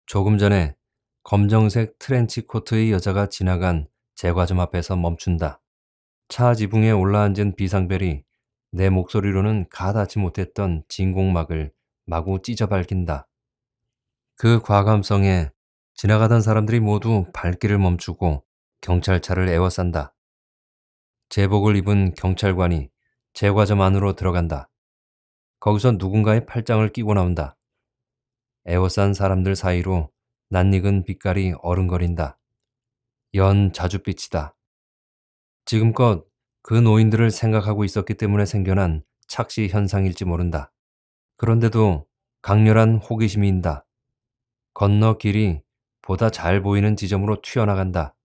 조금 전에 검정색 트렌치 코트의 여자가 지나간 제과점 앞에서 멈춘다. 차 지붕에 올라앉은 비상벨이 내 목소리로는 가닿지 못했던 진공막을 마구 찢어 밝힌다. 그 과감성에 지나가던 사람들이 모두 발길을 멈추고 경찰차를 에워싼다. 제복을 입은 경찰관이 제과점 안으로 들어간다. 거기서 누군가의 팔짱을 끼고 나온다. 에워싼 사람들 사이로 낯익은 빛깔이 어른거린다. 연 자줏빛이다. 지금껏 그 노인들을 생각하고 있었기 때문에 생겨난 착시 현상일지 모른다. 그런데도 강렬한 호기심이 인다. 건너 길이 보다 잘 보이는 지점으로 튀어나간다.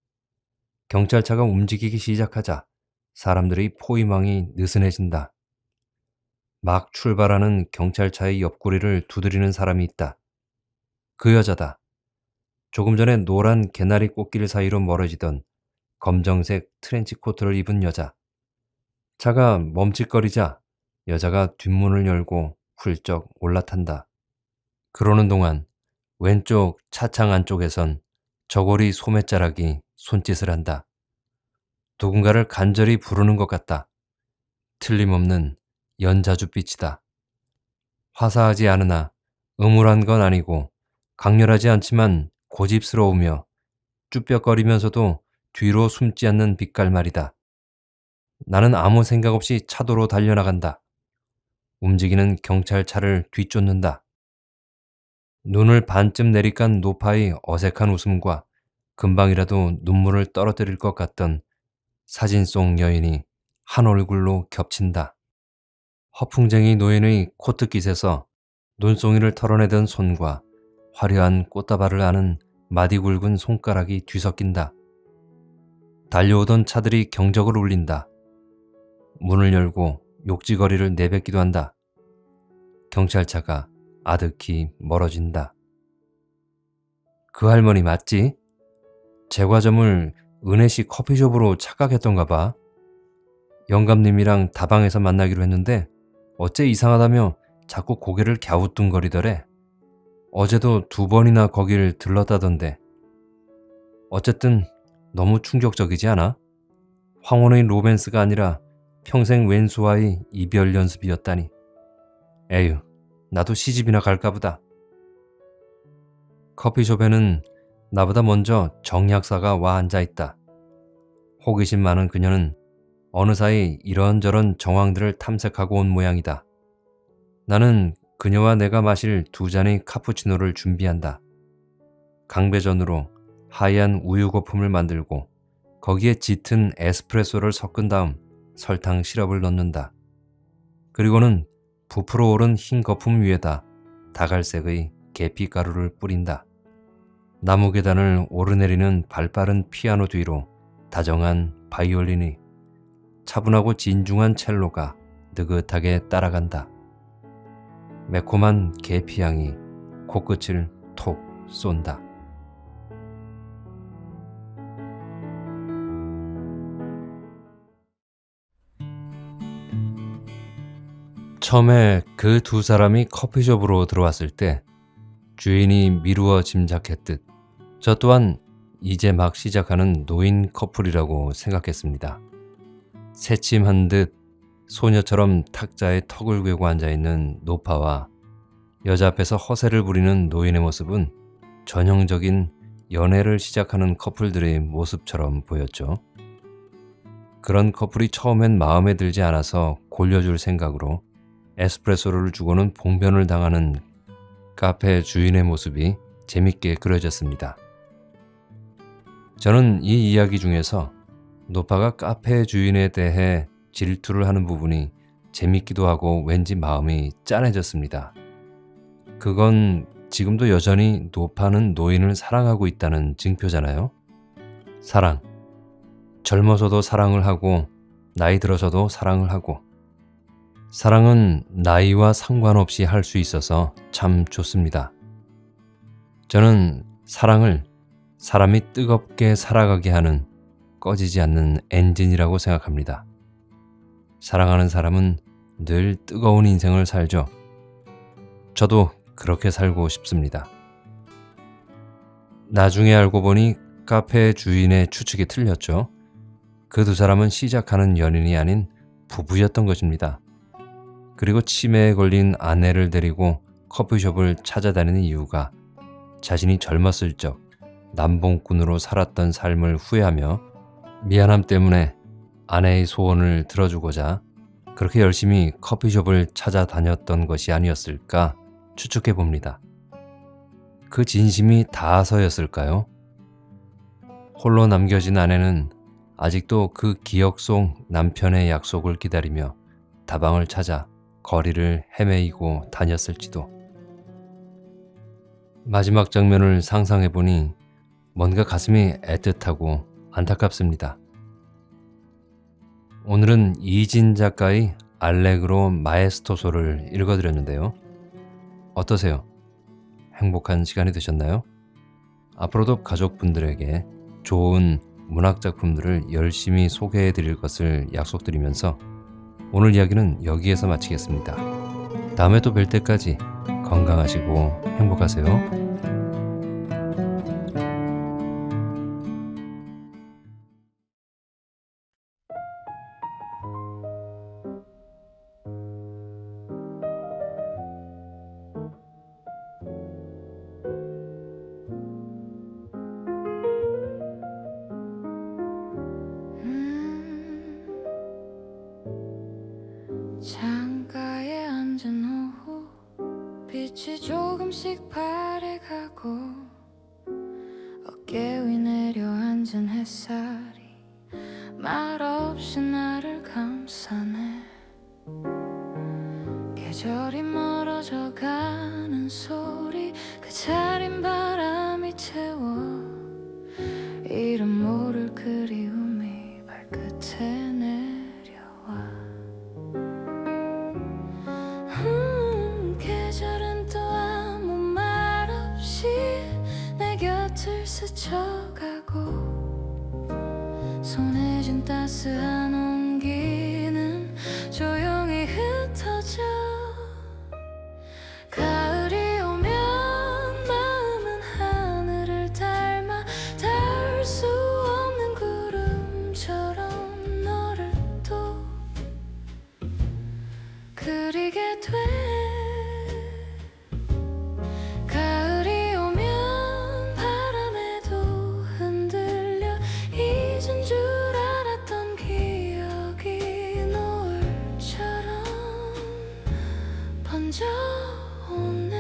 경찰차가 움직이기 시작하자 사람들의 포위망이 느슨해진다. 막 출발하는 경찰차의 옆구리를 두드리는 사람이 있다. 그 여자다. 조금 전에 노란 개나리 꽃길 사이로 멀어지던 검정색 트렌치 코트를 입은 여자. 차가 멈칫거리자 여자가 뒷문을 열고 훌쩍 올라탄다. 그러는 동안 왼쪽 차창 안쪽에선 저고리 소매자락이 손짓을 한다. 누군가를 간절히 부르는 것 같다. 틀림없는 연자줏빛이다. 화사하지 않으나 음울한 건 아니고 강렬하지 않지만 고집스러우며 쭈뼛거리면서도 뒤로 숨지 않는 빛깔말이다. 나는 아무 생각 없이 차도로 달려나간다. 움직이는 경찰차를 뒤쫓는다. 눈을 반쯤 내리깐 노파의 어색한 웃음과 금방이라도 눈물을 떨어뜨릴 것 같던 사진 속 여인이 한 얼굴로 겹친다. 허풍쟁이 노인의 코트깃에서 눈송이를 털어내던 손과 화려한 꽃다발을 아는 마디 굵은 손가락이 뒤섞인다. 달려오던 차들이 경적을 울린다. 문을 열고 욕지거리를 내뱉기도 한다. 경찰차가 아득히 멀어진다. 그 할머니 맞지? 제과점을 은혜씨 커피숍으로 착각했던가 봐. 영감님이랑 다방에서 만나기로 했는데 어째 이상하다며 자꾸 고개를 갸우뚱거리더래. 어제도 2번이나 거길 들렀다던데. 어쨌든 너무 충격적이지 않아? 황혼의 로맨스가 아니라 평생 왼수와의 이별 연습이었다니. 에휴, 나도 시집이나 갈까 보다. 커피숍에는 나보다 먼저 정 약사가 와 앉아있다. 호기심 많은 그녀는 어느 사이 이런저런 정황들을 탐색하고 온 모양이다. 나는 그녀와 내가 마실 2잔의 카푸치노를 준비한다. 강배전으로 하얀 우유 거품을 만들고 거기에 짙은 에스프레소를 섞은 다음 설탕 시럽을 넣는다. 그리고는 부풀어 오른 흰 거품 위에다 다갈색의 계피가루를 뿌린다. 나무 계단을 오르내리는 발빠른 피아노 뒤로 다정한 바이올린이, 차분하고 진중한 첼로가 느긋하게 따라간다. 매콤한 계피향이 코끝을 톡 쏜다. 처음에 그 2사람이 커피숍으로 들어왔을 때 주인이 미루어 짐작했듯 저 또한 이제 막 시작하는 노인 커플이라고 생각했습니다. 새침한 듯 소녀처럼 탁자에 턱을 괴고 앉아있는 노파와 여자 앞에서 허세를 부리는 노인의 모습은 전형적인 연애를 시작하는 커플들의 모습처럼 보였죠. 그런 커플이 처음엔 마음에 들지 않아서 골려줄 생각으로 에스프레소를 주고는 봉변을 당하는 카페 주인의 모습이 재밌게 그려졌습니다. 저는 이 이야기 중에서 노파가 카페 주인에 대해 질투를 하는 부분이 재밌기도 하고 왠지 마음이 짠해졌습니다. 그건 지금도 여전히 노파는 노인을 사랑하고 있다는 증표잖아요. 사랑. 젊어서도 사랑을 하고 나이 들어서도 사랑을 하고, 사랑은 나이와 상관없이 할 수 있어서 참 좋습니다. 저는 사랑을 사람이 뜨겁게 살아가게 하는 꺼지지 않는 엔진이라고 생각합니다. 사랑하는 사람은 늘 뜨거운 인생을 살죠. 저도 그렇게 살고 싶습니다. 나중에 알고 보니 카페 주인의 추측이 틀렸죠. 그 2사람은 시작하는 연인이 아닌 부부였던 것입니다. 그리고 치매에 걸린 아내를 데리고 커피숍을 찾아다니는 이유가 자신이 젊었을 적 남봉꾼으로 살았던 삶을 후회하며 미안함 때문에 아내의 소원을 들어주고자 그렇게 열심히 커피숍을 찾아다녔던 것이 아니었을까 추측해 봅니다. 그 진심이 닿아서였을까요? 홀로 남겨진 아내는 아직도 그 기억 속 남편의 약속을 기다리며 다방을 찾아 거리를 헤매이고 다녔을지도. 마지막 장면을 상상해보니 뭔가 가슴이 애틋하고 안타깝습니다. 오늘은 이진 작가의 알레그로 마에스토소를 읽어드렸는데요. 어떠세요? 행복한 시간이 되셨나요? 앞으로도 가족분들에게 좋은 문학 작품들을 열심히 소개해 드릴 것을 약속드리면서 오늘 이야기는 여기에서 마치겠습니다. 다음에 또 뵐 때까지 건강하시고 행복하세요. 창가에 앉은 오후 빛이 조금씩 바래가고 어깨 위 내려앉은 햇살이 말없이 나를 감싸네. 계절이 멀어져 가는 소리 그 차린 바람이 채워 이름 모를 그리움이 발끝에 내려와. 계절은 또 아무 말 없이 내 곁을 스쳐가고 손에 쥔 따스한 온기는 조용히 흩어져. 가을이 오면 마음은 하늘을 닮아 닿을 수 없는 구름처럼 너를 또 그리게 돼. 가을이 오면 바람에도 흔들려 잊은 줄 알았던 기억이 노을처럼 번져오네.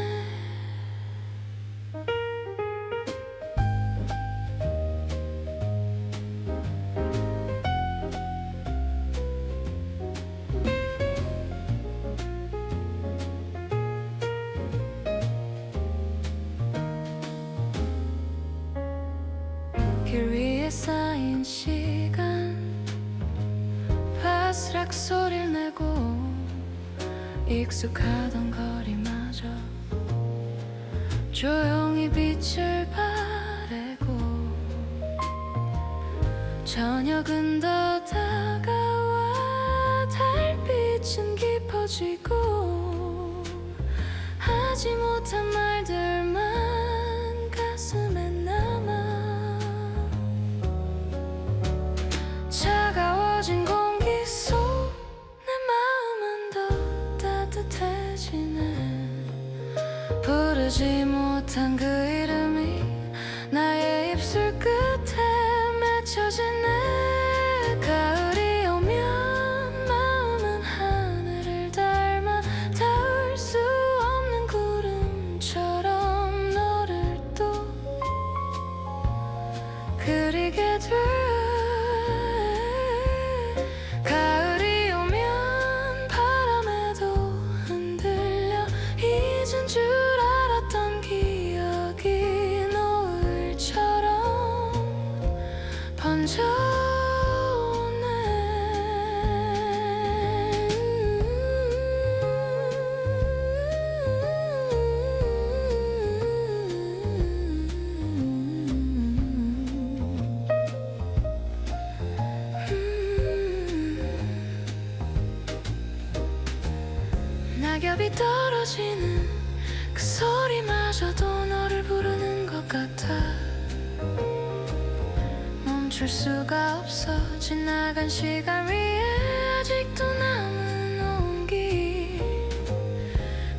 길 위에 쌓인 시간 바스락 소리를 내고 익숙하던 거리마저 조용히 빛을 바래고 저녁은 더 다가와 달빛은 깊어지고 하지 못한 말들만 가슴에 남아. 차가워진 공기 속 내 마음은 더 따뜻해지네. 부르지 못한 그 이름이 나의 입술 끝에 맺혀지네. 가을이 오면 마음은 하늘을 닮아 닿을 수 없는 구름처럼 너를 또 그리게 돼. 가을이 오면 바람에도 흔들려 잊은 줄 알았던 기억이 노을처럼 번져오네. 낙엽이 떨어지는 그 소리마저도 너를 부르는 것 같아. 멈출 수가 없어. 지나간 시간 위에 아직도 남은 온기.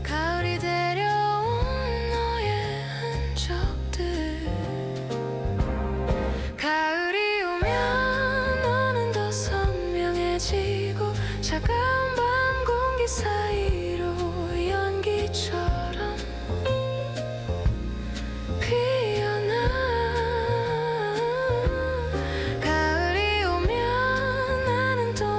가을이 데려온 너의 흔적들. 가을이 오면 너는 더 선명해지고 차가운 밤 공기 사이로 연기처럼 피어나. 가을이 오면 나는 또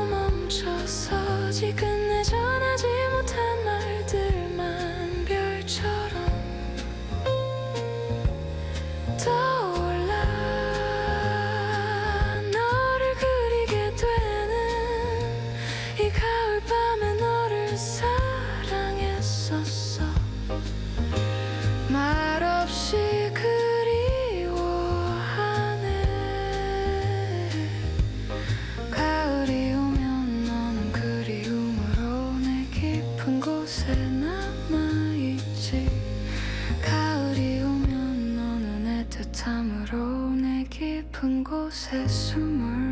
곳에 남아있지. 가을이 오면 너는 애틋함으로 내 깊은 곳에 숨을